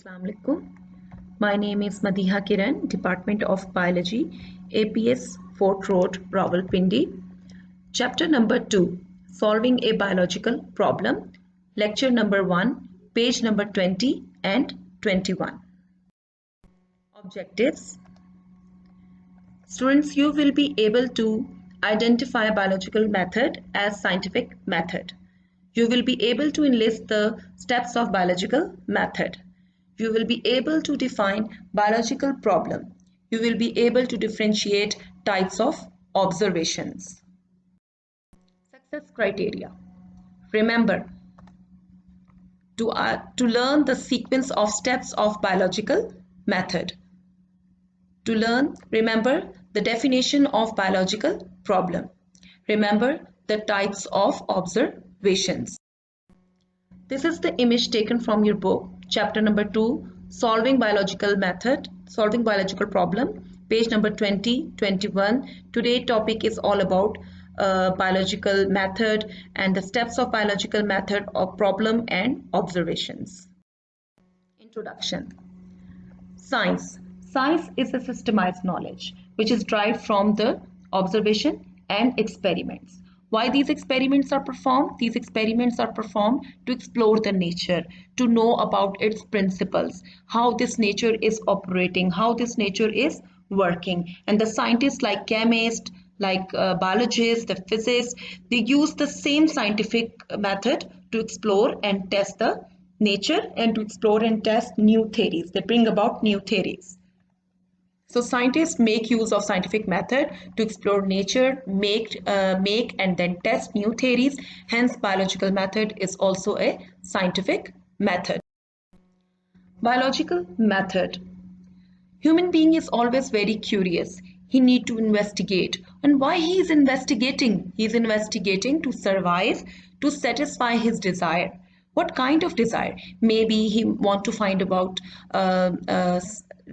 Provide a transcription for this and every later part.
Assalamu alaikum. My name is Madiha Kiran, Department of Biology, APS Fort Road, Rawalpindi. Chapter number 2, Solving a Biological Problem. Lecture number 1, page number 20 and 21. Objectives. Students, you will be able to identify a biological method as scientific method. You will be able to enlist the steps of biological method. You will be able to define biological problem. You will be able to differentiate types of observations. Success criteria. Remember to learn the sequence of steps of biological method. To learn, remember the definition of biological problem. Remember the types of observations. This is the image taken from your book, chapter number 2, Solving Biological Problem, page number 20, 21. Today topic is all about biological method and the steps of biological method of problem and observations. Introduction. Science. Science is a systemized knowledge which is derived from the observation and experiments. Why these experiments are performed? These experiments are performed to explore the nature, to know about its principles, how this nature is operating, how this nature is working. And the scientists like chemists, like biologists, the physicists, they use the same scientific method to explore and test the nature and to explore and test new theories. They bring about new theories. So scientists make use of scientific method to explore nature, make and then test new theories. Hence, biological method is also a scientific method. Biological method. Human being is always very curious. He need to investigate. And why he is investigating? He is investigating to survive, to satisfy his desire. What kind of desire? Maybe he want to find about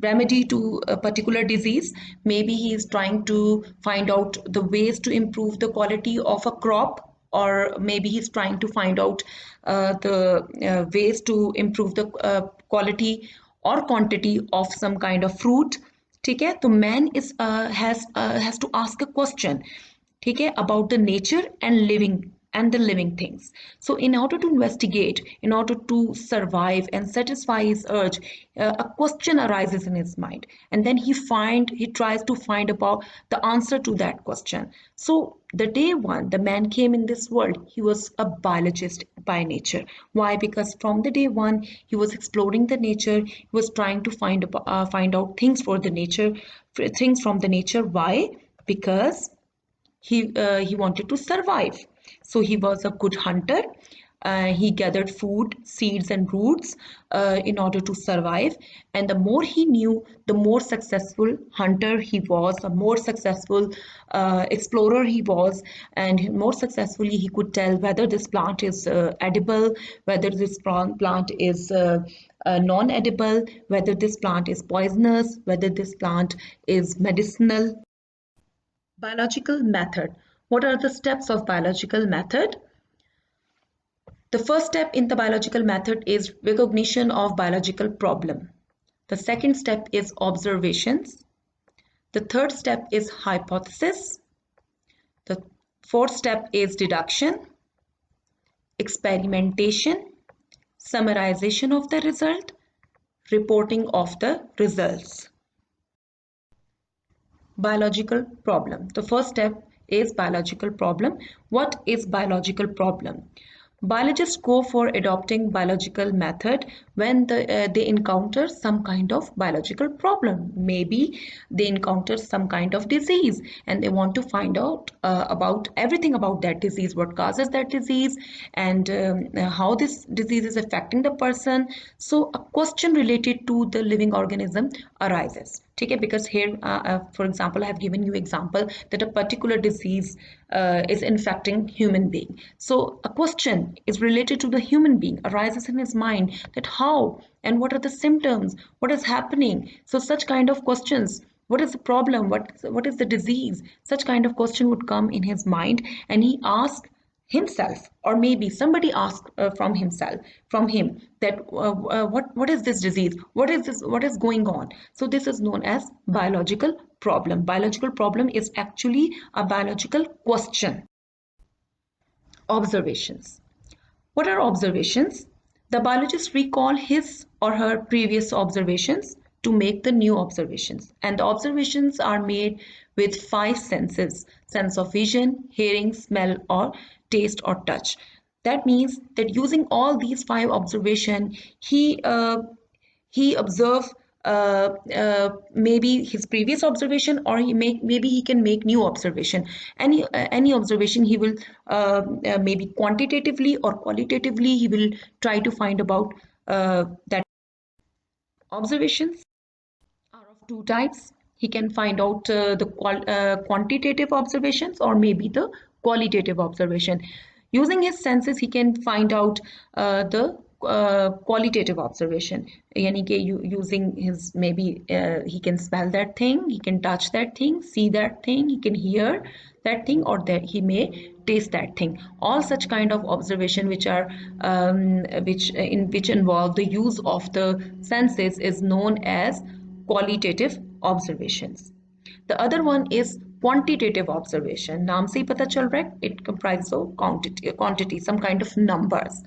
remedy to a particular disease. Maybe he is trying to find out the ways to improve the quality of a crop, or maybe he's trying to find out the ways to improve the quality or quantity of some kind of fruit. ठीक है, तो man is has to ask a question, ठीक है, about the nature and the living things. So in order to investigate, in order to survive and satisfy his urge, a question arises in his mind, and then he tries to find about the answer to that question. So the day one the man came in this world, he was a biologist by nature. Why? Because from the day one he was exploring the nature, he was trying to find out things for the nature, things from the nature. Why? Because he wanted to survive. So he was a good hunter. He gathered food, seeds and roots in order to survive. And the more he knew, the more successful hunter he was, the more successful explorer he was, and more successfully he could tell whether this plant is edible, whether this plant is non-edible, whether this plant is poisonous, whether this plant is medicinal. Biological method. What are the steps of biological method? The first step in the biological method is recognition of biological problem. The second step is observations. The third step is hypothesis. The fourth step is deduction, experimentation, summarization of the result, reporting of the results. Biological problem. The first step is biological problem. What is biological problem? Biologists go for adopting biological method when they encounter some kind of biological problem. Maybe they encounter some kind of disease and they want to find out about everything about that disease, what causes that disease, and how this disease is affecting the person. So a question related to the living organism arises. Okay, because here for example I have given you example that a particular disease is infecting human being. So a question is related to the human being arises in his mind, that how and what are the symptoms, what is happening. So such kind of questions, what is the problem, what is the disease, such kind of question would come in his mind, and he asks himself, or maybe somebody asked from him that what is this disease, what is going on. So this is known as biological problem. Biological problem is actually a biological question. Observations. What are observations? The biologist recall his or her previous observations to make the new observations. And the observations are made with 5 senses: sense of vision, hearing, smell, or taste or touch. That means that using all these 5 observations, he observe maybe his previous observation, or maybe he can make new observation. Any observation he will maybe quantitatively or qualitatively he will try to find about that. Observations are of 2 types. He can find out the quantitative observations or maybe the qualitative observation. Using his senses, he can find out the qualitative observation. Yani कि using his, maybe he can smell that thing, he can touch that thing, see that thing, he can hear that thing, or that he may taste that thing. All such kind of observation which are which involve the use of the senses is known as qualitative observations. The other one is quantitative observation. नाम से ही पता चल रहा है, it comprises of quantity, some kind of numbers.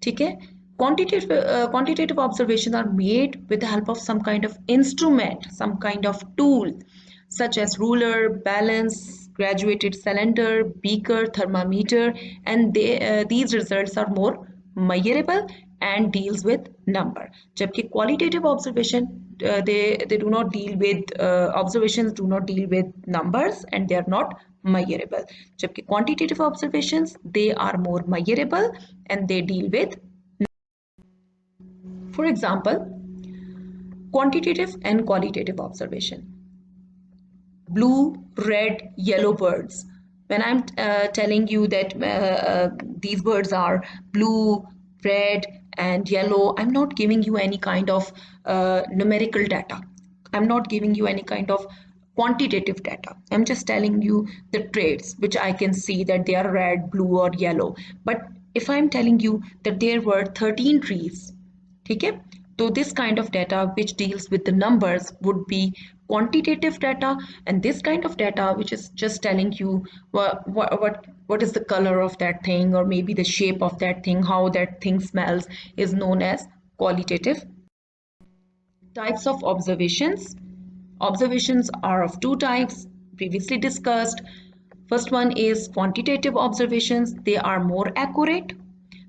ठीक है. Quantitative observations are made with the help of some kind of instrument, some kind of tool, such as ruler, balance, graduated cylinder, beaker, thermometer, and these results are more measurable and deals with number. जबकि qualitative observation they do not deal with observations do not deal with numbers, and they are not measurable. जबकि quantitative observations, they are more measurable and they deal with. For example, quantitative and qualitative observation. Blue, red, yellow birds. When I'm telling you that these birds are blue, red, and yellow, I'm not giving you any kind of numerical data. I'm not giving you any kind of quantitative data. I'm just telling you the traits which I can see that they are red, blue, or yellow. But if I'm telling you that there were 13 trees, ठीक है, so this kind of data which deals with the numbers would be quantitative data, and this kind of data which is just telling you what is the color of that thing, or maybe the shape of that thing, how that thing smells, is known as qualitative. Types of observations. Observations are of 2 types, previously discussed. First one is quantitative observations. They are more accurate.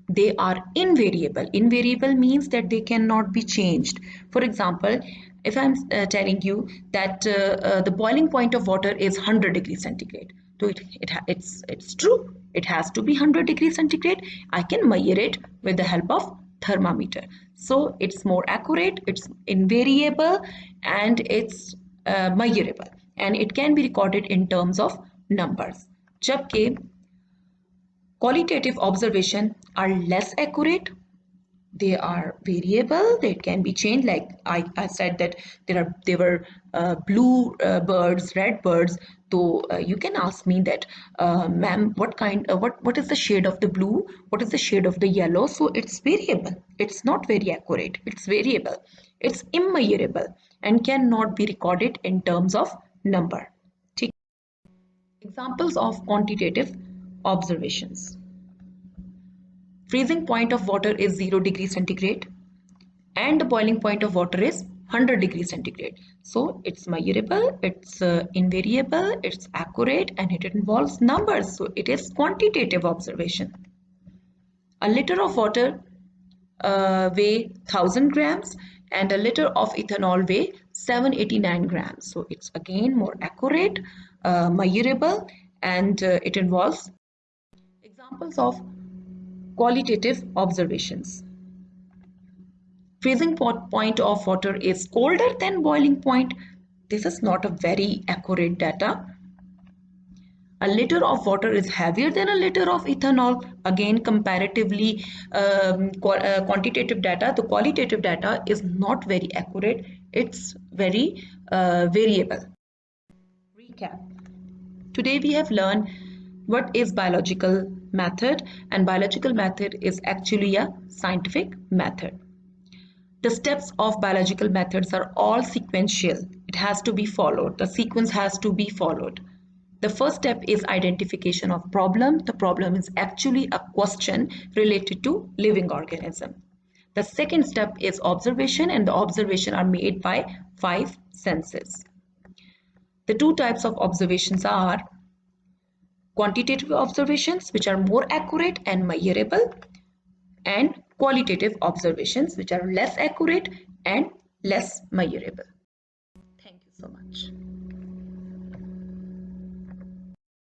They are invariable. Invariable means that they cannot be changed. For example, if I'm telling you that the boiling point of water is 100 degrees centigrade, so it's true. It has to be 100 degrees centigrade. I can measure it with the help of thermometer. So it's more accurate, it's invariable, and it's measurable, and it can be recorded in terms of numbers. जबकि qualitative observation are less accurate. They are variable, they can be changed. Like I said that there were blue birds, red birds. So you can ask me that ma'am, what is the shade of the blue, what is the shade of the yellow? So it's variable, it's not very accurate, it's variable, it's immeasurable, and cannot be recorded in terms of number. Examples of quantitative observations. Freezing point of water is 0 degrees centigrade and the boiling point of water is 100 degrees centigrade. So it's measurable, it's invariable, it's accurate, and it involves numbers. So it is quantitative observation. A liter of water weigh 1000 grams and a liter of ethanol weigh 789 grams. So it's again more accurate, measurable, and it involves. Examples of qualitative observations. Freezing point of water is colder than boiling point. This is not a very accurate data. A liter of water is heavier than a liter of ethanol. Again, comparatively quantitative data. The qualitative data is not very accurate. It's very variable. Recap. Today we have learned what is biological method, and biological method is actually a scientific method. The steps of biological methods are all sequential. It has to be followed. The sequence has to be followed. The first step is identification of problem. The problem is actually a question related to living organism. The second step is observation, and the observation are made by 5 senses. The two types of observations are quantitative observations, which are more accurate and measurable, and qualitative observations, which are less accurate and less measurable. Thank you so much.